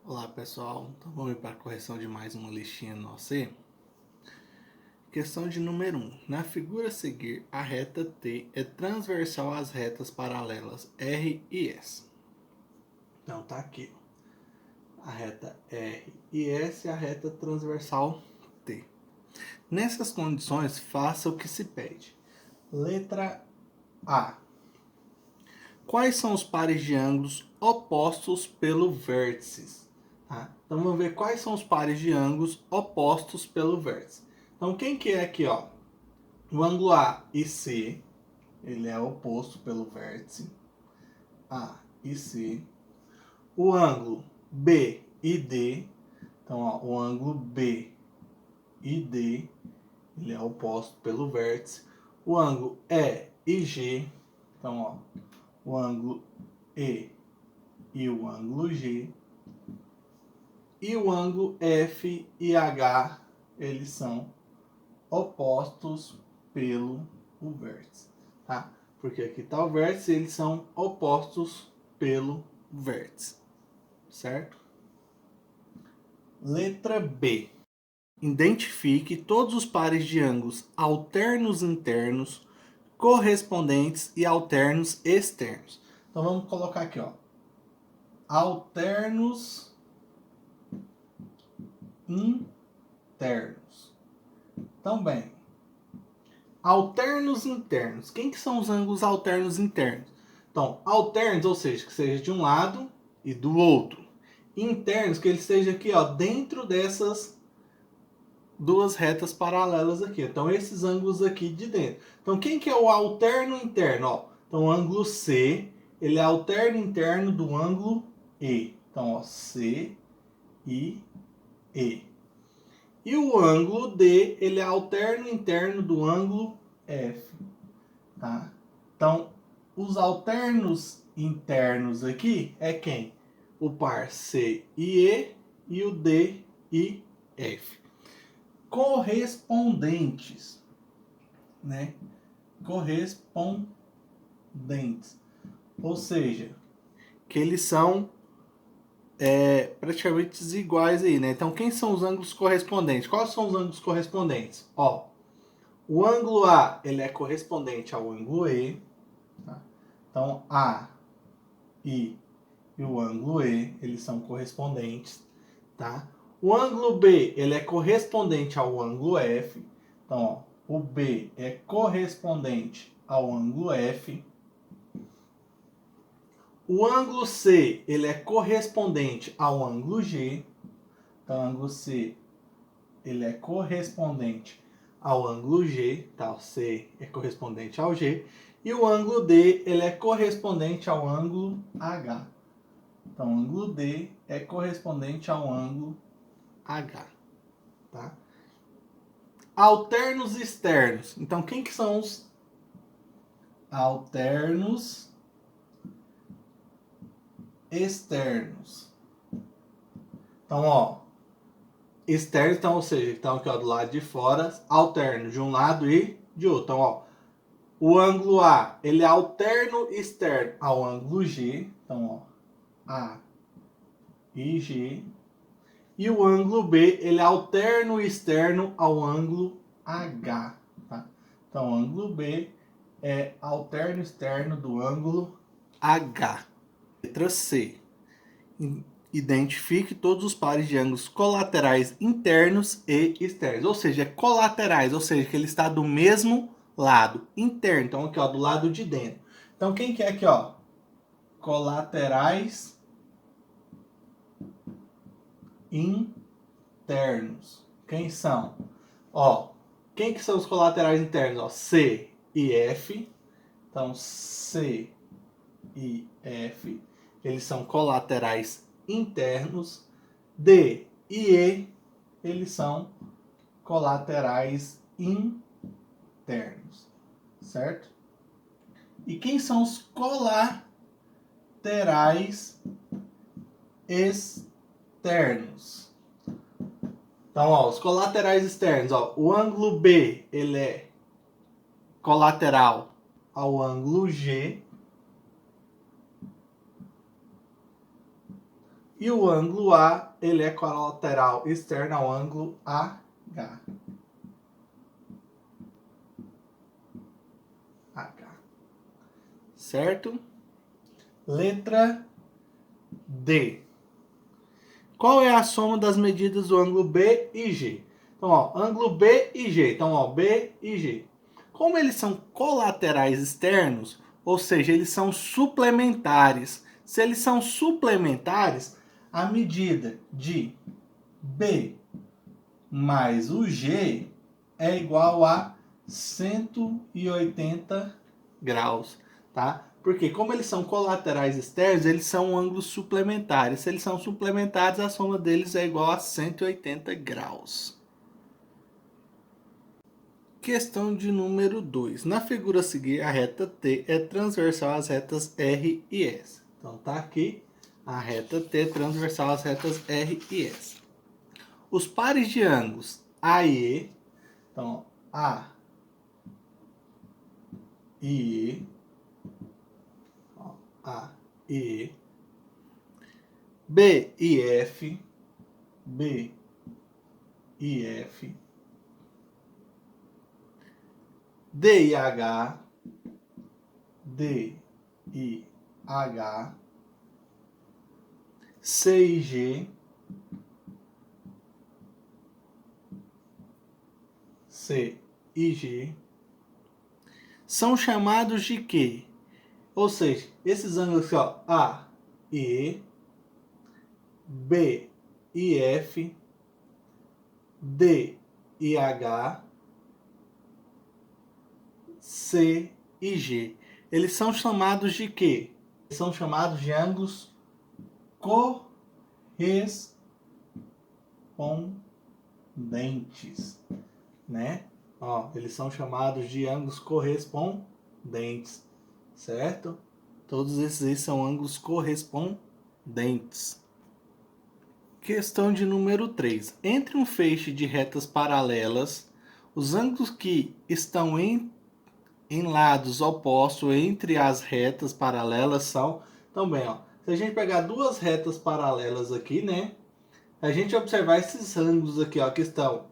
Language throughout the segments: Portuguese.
Olá pessoal, então vamos para a correção de mais uma listinha nossa aí. Questão de número 1. Na figura a seguir, a reta T é transversal às retas paralelas R e S. Então tá aqui, a reta R e S e a reta transversal T. Nessas condições, faça o que se pede. Letra A. Quais são os pares de ângulos opostos pelo vértice? Tá? Então vamos ver quais são os pares de ângulos opostos pelo vértice. Então quem que é aqui, ó? O ângulo A e C, ele é oposto pelo vértice A e C. O ângulo B e D, então ó, o ângulo B e D, ele é oposto pelo vértice. O ângulo E e G, então ó, o ângulo e o ângulo G. E o ângulo F e H, eles são opostos pelo vértice, tá? Porque aqui está o vértice, eles são opostos pelo vértice, certo? Letra B. Identifique todos os pares de ângulos alternos internos, correspondentes e alternos externos. Então vamos colocar aqui, ó. Alternos internos. Então, bem, alternos internos. Quem que são os ângulos alternos internos? Então, alternos, ou seja, que seja de um lado e do outro. Internos, que ele esteja aqui, ó, dentro dessas duas retas paralelas aqui. Então, esses ângulos aqui de dentro. Então, quem que é o alterno interno? Ó, então, o ângulo C, ele é alterno interno do ângulo E. Então, ó, C e E. E o ângulo D, ele é alterno interno do ângulo F. Tá? Então, os alternos internos aqui é quem? O par C e o D e F. Correspondentes, né? Correspondentes. Ou seja, que eles são praticamente iguais aí, né? Então, quem são os ângulos correspondentes? Quais são os ângulos correspondentes? Ó, o ângulo A, ele é correspondente ao ângulo E. Tá? Então, A e o ângulo E, eles são correspondentes, tá? O ângulo B, ele é correspondente ao ângulo F. Então, ó, o B é correspondente ao ângulo F. O ângulo C, ele é correspondente ao ângulo G. Então, o ângulo C, ele é correspondente ao ângulo G, tá? O C é correspondente ao G. E o ângulo D, ele é correspondente ao ângulo H. Então, o ângulo D é correspondente ao ângulo H, tá? Alternos externos. Então, quem que são os alternos externos? Então, ó, externo, então, ou seja, estão aqui, ó, do lado de fora, alterno de um lado e de outro. Então, ó, o ângulo A, ele é alterno externo ao ângulo G. Então, ó, A e G. E o ângulo B, ele é alterno externo ao ângulo H. Tá? Então, o ângulo B é alterno externo do ângulo H. Letra C. Identifique todos os pares de ângulos colaterais internos e externos. Ou seja, colaterais, ou seja, que ele está do mesmo lado. Interno, então aqui, ó, do lado de dentro. Então, quem que é aqui, ó? Colaterais internos. Quem são? Ó, quem que são os colaterais internos? Ó, C e F. Então, C e F, eles são colaterais internos. D e E, eles são colaterais internos, certo? E quem são os colaterais externos? Então, ó, os colaterais externos, ó, o ângulo B, ele é colateral ao ângulo G. E o ângulo A, ele é colateral externo ao ângulo AH. Certo? Letra D. Qual é a soma das medidas do ângulo B e G? Então, ó, ângulo B e G. Então, ó, B e G. Como eles são colaterais externos, ou seja, eles são suplementares. Se eles são suplementares, a medida de B mais o G é igual a 180 graus, tá? Porque como eles são colaterais externos, eles são ângulos suplementares. Se eles são suplementares, a soma deles é igual a 180 graus. Questão de número 2. Na figura a seguir, a reta T é transversal às retas R e S. Então tá aqui, a reta T é transversal às retas R e S. Os pares de ângulos A e E, então A e E, A e E, B e F, B e F, D e H, D e H, C e G, C e G, são chamados de quê? Ou seja, esses ângulos aqui, ó, A e E, B e F, D e H, C e G. Eles são chamados de quê? Eles são chamados de ângulos correspondentes, né? Ó, eles são chamados de ângulos correspondentes, certo? Todos esses são ângulos correspondentes. Questão de número 3. Entre um feixe de retas paralelas, os ângulos que estão em lados opostos entre as retas paralelas são também, ó. Se a gente pegar duas retas paralelas aqui, né? A gente observar esses ângulos aqui, ó, que estão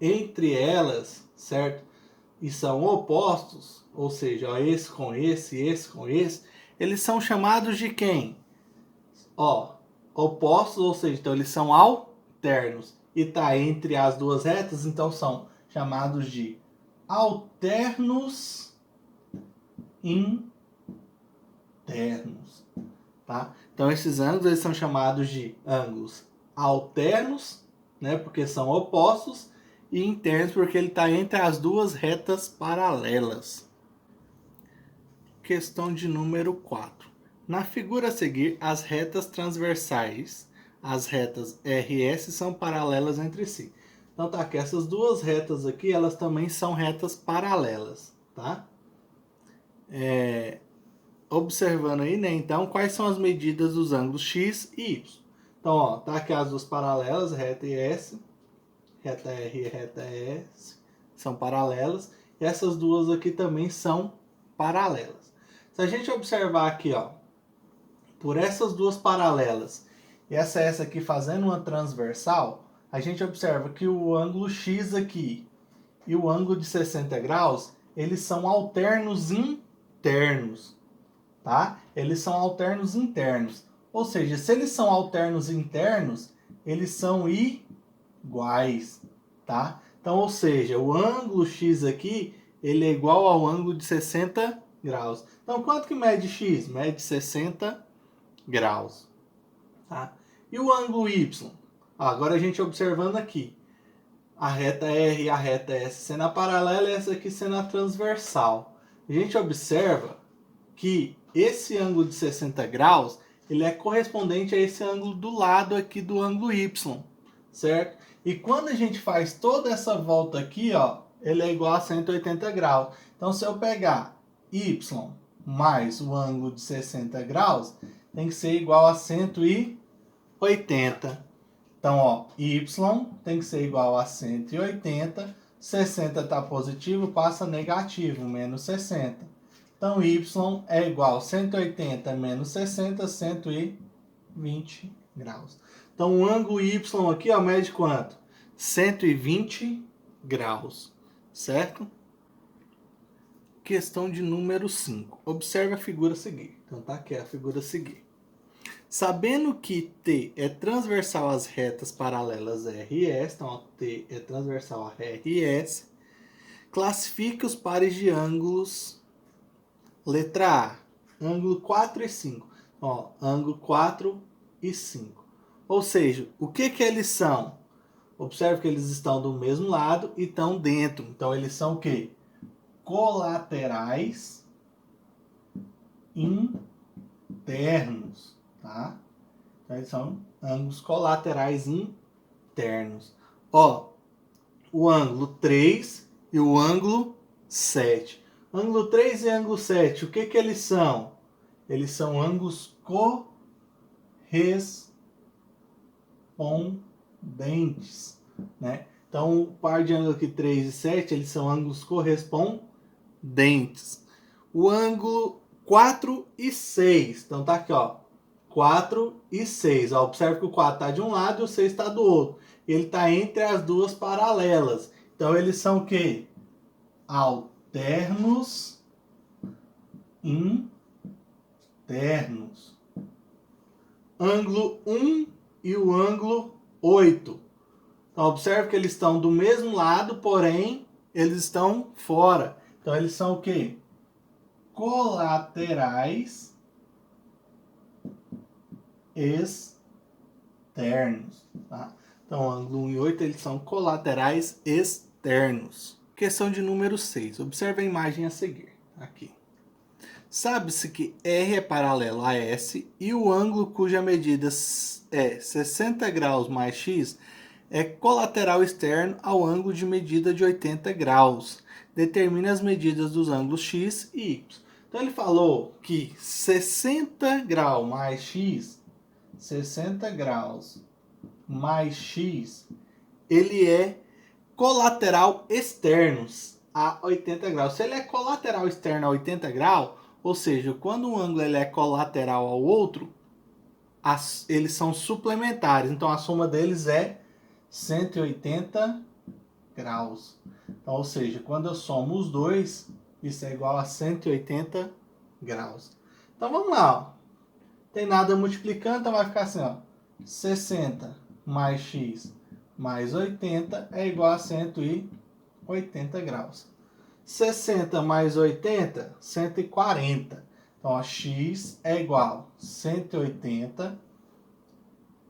entre elas, certo? E são opostos, ou seja, ó, esse com esse com esse, eles são chamados de quem? Ó, opostos, ou seja, então eles são alternos. E tá entre as duas retas, então são chamados de alternos internos, tá? Então esses ângulos eles são chamados de ângulos alternos, né, porque são opostos, e internos porque ele está entre as duas retas paralelas. Questão de número 4. Na figura a seguir, as retas transversais, as retas R e S, são paralelas entre si. Então tá aqui, essas duas retas aqui, elas também são retas paralelas, tá? Observando aí, né? Então, quais são as medidas dos ângulos X e Y? Então, ó, tá aqui as duas paralelas, reta e S, reta R e reta S, são paralelas. E essas duas aqui também são paralelas. Se a gente observar aqui, ó, por essas duas paralelas e essa aqui fazendo uma transversal, a gente observa que o ângulo X aqui e o ângulo de 60 graus, eles são alternos internos, tá? Eles são alternos internos. Ou seja, se eles são alternos internos, eles são iguais, tá? Então, ou seja, o ângulo X aqui, ele é igual ao ângulo de 60 graus. Então, quanto que mede X? Mede 60 graus, tá? E o ângulo Y? Agora a gente observando aqui, a reta R e a reta S sendo a paralela e essa aqui sendo a transversal. A gente observa que esse ângulo de 60 graus, ele é correspondente a esse ângulo do lado aqui do ângulo Y, certo? E quando a gente faz toda essa volta aqui, ó, ele é igual a 180 graus. Então, se eu pegar Y mais o ângulo de 60 graus, tem que ser igual a 180. Então, ó, Y tem que ser igual a 180. 60 está positivo, passa negativo, menos 60. Então, Y é igual a 180 menos 60, 120 graus. Então, o ângulo Y aqui, ó, mede quanto? 120 graus, certo? Questão de número 5. Observe a figura a seguir. Então, tá aqui a figura a seguir. Sabendo que T é transversal às retas paralelas R e S, então, ó, T é transversal a R e S, classifique os pares de ângulos. Letra A, ângulo 4 e 5. Ó, ângulo 4 e 5. Ou seja, o que eles são? Observe que eles estão do mesmo lado e estão dentro. Então, eles são o quê? Colaterais internos, tá? Então, eles são ângulos colaterais internos. Ó, o ângulo 3 e o ângulo 7. Ângulo 3 e ângulo 7, o que eles são? Eles são ângulos correspondentes, né? Então, o par de ângulo aqui 3 e 7, eles são ângulos correspondentes. O ângulo 4 e 6, então tá aqui, ó, 4 e 6. Ó, observe que o 4 está de um lado e o 6 está do outro. Ele está entre as duas paralelas. Então, eles são o quê? Alternos internos. Ângulo 1 e o ângulo 8. Então, observe que eles estão do mesmo lado, porém, eles estão fora. Então, eles são o quê? Colaterais externos. Tá? Então, ângulo 1 e 8, eles são colaterais externos. Questão de número 6. Observe a imagem a seguir. Aqui. Sabe-se que R é paralelo a S e o ângulo cuja medida é 60 graus mais x é colateral externo ao ângulo de medida de 80 graus. Determine as medidas dos ângulos x e y. Então ele falou que 60 graus mais x, 60 graus mais x, ele é colateral externo a 80 graus. Se ele é colateral externo a 80 graus, ou seja, quando um ângulo ele é colateral ao outro, eles são suplementares. Então, a soma deles é 180 graus. Então, ou seja, quando eu somo os dois, isso é igual a 180 graus. Então, vamos lá. Ó. Tem nada multiplicando, então vai ficar assim, ó. 60 mais x mais 80 é igual a 180 graus. 60 mais 80, 140. Então, ó, x é igual a 180.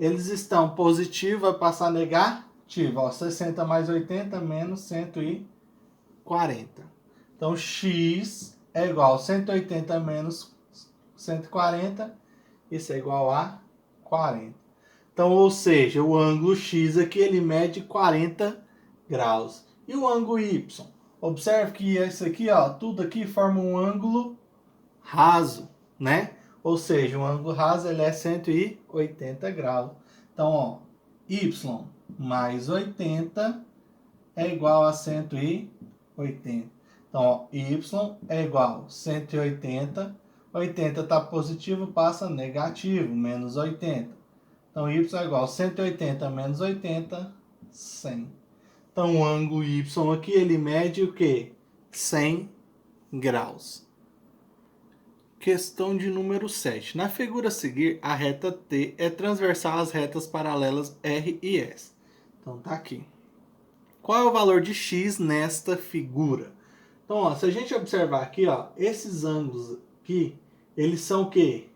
Eles estão positivo, vai passar negativo. Ó, 60 mais 80 menos 140. Então, x é igual a 180 menos 140. Isso é igual a 40. Então, ou seja, o ângulo x aqui ele mede 40 graus. E o ângulo y? Observe que esse aqui, ó, tudo aqui forma um ângulo raso, né? Ou seja, o ângulo raso ele é 180 graus. Então, ó, y mais 80 é igual a 180. Então, ó, y é igual a 180. 80 está positivo, passa negativo, menos 80. Então, y é igual a 180 menos 80, 100. Então, o ângulo y aqui, ele mede o quê? 100 graus. Questão de número 7. Na figura a seguir, a reta T é transversal às retas paralelas R e S. Então, tá aqui. Qual é o valor de x nesta figura? Então, ó, se a gente observar aqui, ó, esses ângulos aqui, eles são o quê?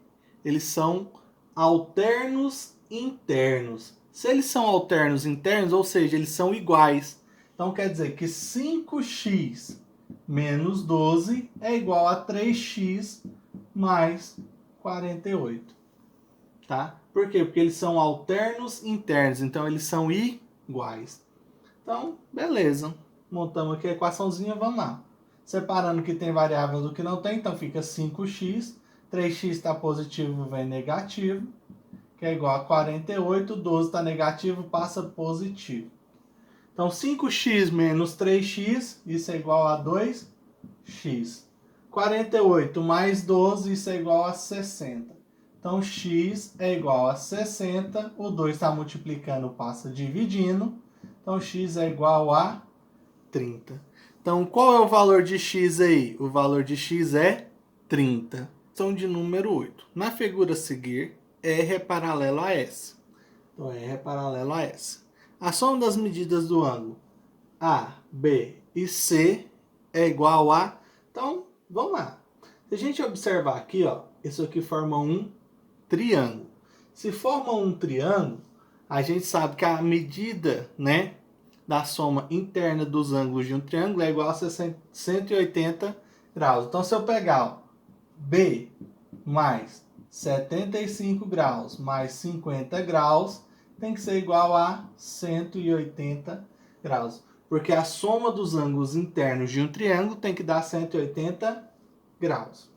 Eles são alternos internos. Se eles são alternos internos, ou seja, eles são iguais. Então, quer dizer que 5x menos 12 é igual a 3x mais 48. Tá? Por quê? Porque eles são alternos internos, então eles são iguais. Então, beleza. Montamos aqui a equaçãozinha, vamos lá. Separando que tem variável do que não tem, então fica 5x. 3x está positivo, vem negativo, que é igual a 48. 12 está negativo, passa positivo. Então, 5x menos 3x, isso é igual a 2x. 48 mais 12, isso é igual a 60. Então, x é igual a 60. O 2 está multiplicando, passa dividindo. Então, x é igual a 30. Então, qual é o valor de x aí? O valor de x é 30. Questão de número 8. Na figura a seguir, R é paralelo a S. Então, R é paralelo a S. A soma das medidas do ângulo A, B e C é igual a... Então, vamos lá. Se a gente observar aqui, ó, isso aqui forma um triângulo. Se forma um triângulo, a gente sabe que a medida, né, da soma interna dos ângulos de um triângulo é igual a 180 graus. Então, se eu pegar ó, B mais 75 graus mais 50 graus, tem que ser igual a 180 graus. Porque a soma dos ângulos internos de um triângulo tem que dar 180 graus.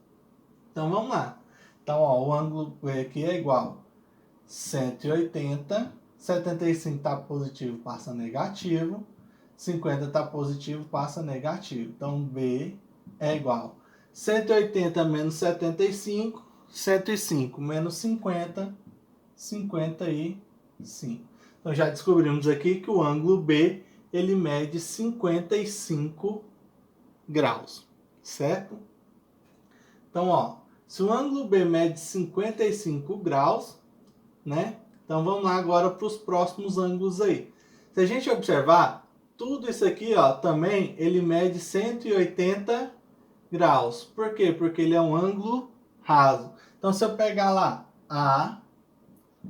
Então, vamos lá. Então, ó, o ângulo aqui é igual a 180, 75 está positivo, passa negativo, 50 está positivo, passa negativo. Então, B é igual a 180 menos 75, 105 menos 50, 55. Então, já descobrimos aqui que o ângulo B, ele mede 55 graus, certo? Então, ó, se o ângulo B mede 55 graus, né? Então, vamos lá agora para os próximos ângulos aí. Se a gente observar, tudo isso aqui, ó, também, ele mede 180 graus. Por quê? Porque ele é um ângulo raso. Então, se eu pegar lá A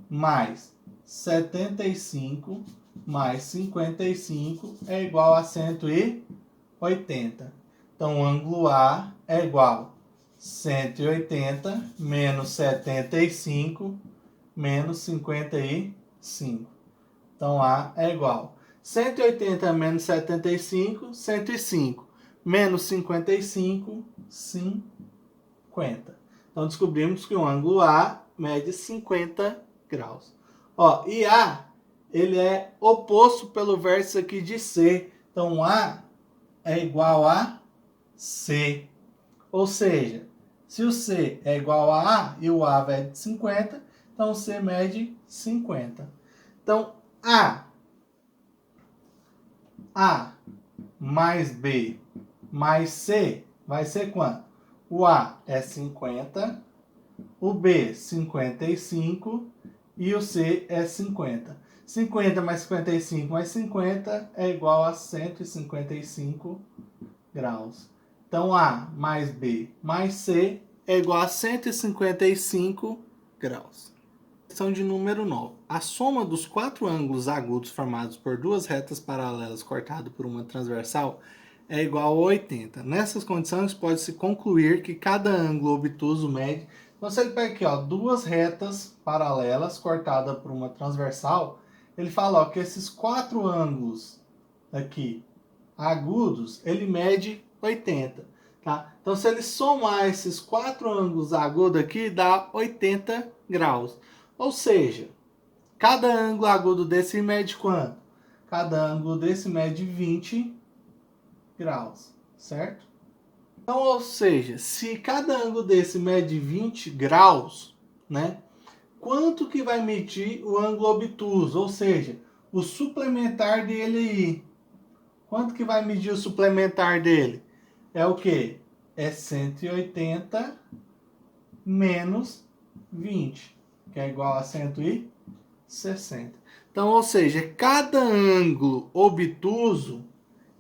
mais 75 mais 55 é igual a 180. Então, o ângulo A é igual a 180 menos 75 menos 55. Então, A é igual a 180 menos 75, 105. Menos 55, 50. Então, descobrimos que o ângulo A mede 50 graus. Ó, e A, ele é oposto pelo vértice aqui de C. Então, A é igual a C. Ou seja, se o C é igual a e o A mede 50, então C mede 50. Então, A mais B mais C vai ser quanto? O A é 50, o B 55 e o C é 50. 50 mais 55 mais 50 é igual a 155 graus. Então, A mais B mais C é igual a 155 graus. Questão de número 9. A soma dos quatro ângulos agudos formados por duas retas paralelas cortadas por uma transversal é igual a 80. Nessas condições, pode-se concluir que cada ângulo obtuso mede... Então, se ele pega aqui, ó, duas retas paralelas cortadas por uma transversal, ele fala ó, que esses quatro ângulos aqui agudos, ele mede 80. Tá? Então, se ele somar esses quatro ângulos agudos aqui, dá 80 graus. Ou seja, cada ângulo agudo desse mede quanto? Cada ângulo desse mede 20 graus, certo? Então, ou seja, se cada ângulo desse mede 20 graus, né? Quanto que vai medir o ângulo obtuso? Ou seja, o suplementar dele aí. Quanto que vai medir o suplementar dele? É o quê? É 180 menos 20, que é igual a 160. Então, ou seja, cada ângulo obtuso,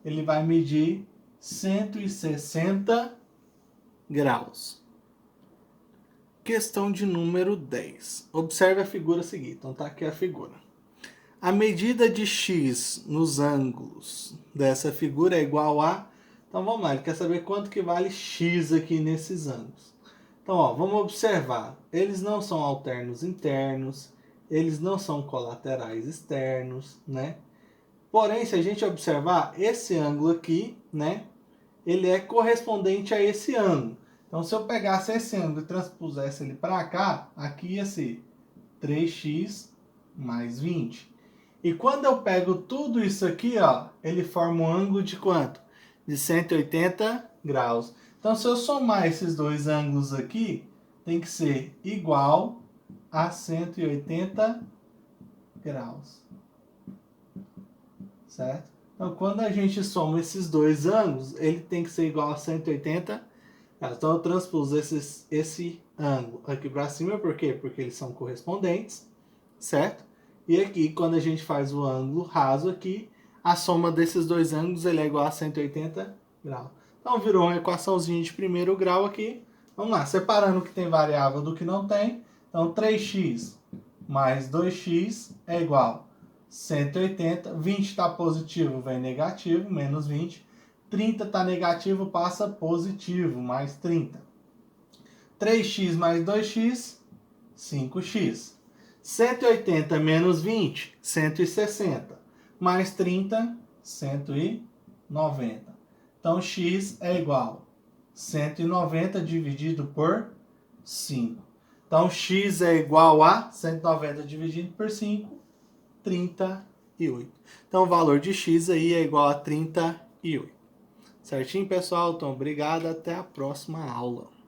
ele vai medir 160 graus. Questão de número 10. Observe a figura seguinte. Então, tá aqui a figura. A medida de x nos ângulos dessa figura é igual a... Então, vamos lá. Ele quer saber quanto que vale x aqui nesses ângulos. Então, ó, vamos observar. Eles não são alternos internos, eles não são colaterais externos, né? Porém, se a gente observar, esse ângulo aqui, né? Ele é correspondente a esse ângulo. Então, se eu pegasse esse ângulo e transpusesse ele para cá, aqui ia ser 3x mais 20. E quando eu pego tudo isso aqui, ó, ele forma um ângulo de quanto? De 180 graus. Então, se eu somar esses dois ângulos aqui, tem que ser igual a 180 graus. Certo? Então, quando a gente soma esses dois ângulos, ele tem que ser igual a 180 graus. Então, eu transpus esse ângulo aqui para cima, por quê? Porque eles são correspondentes, certo? E aqui, quando a gente faz o ângulo raso aqui, a soma desses dois ângulos ele é igual a 180 graus. Então, virou uma equaçãozinha de primeiro grau aqui. Vamos lá, separando o que tem variável do que não tem. Então, 3x mais 2x é igual a 180. 20 está positivo, vem negativo, menos 20. 30 está negativo, passa positivo, mais 30. 3x mais 2x, 5x. 180 menos 20, 160. Mais 30, 190. Então, x é igual a 190 dividido por 5. Então, x é igual a 190 dividido por 5, 38. Então, o valor de x aí é igual a 38. Certinho, pessoal? Então, obrigado. Até a próxima aula.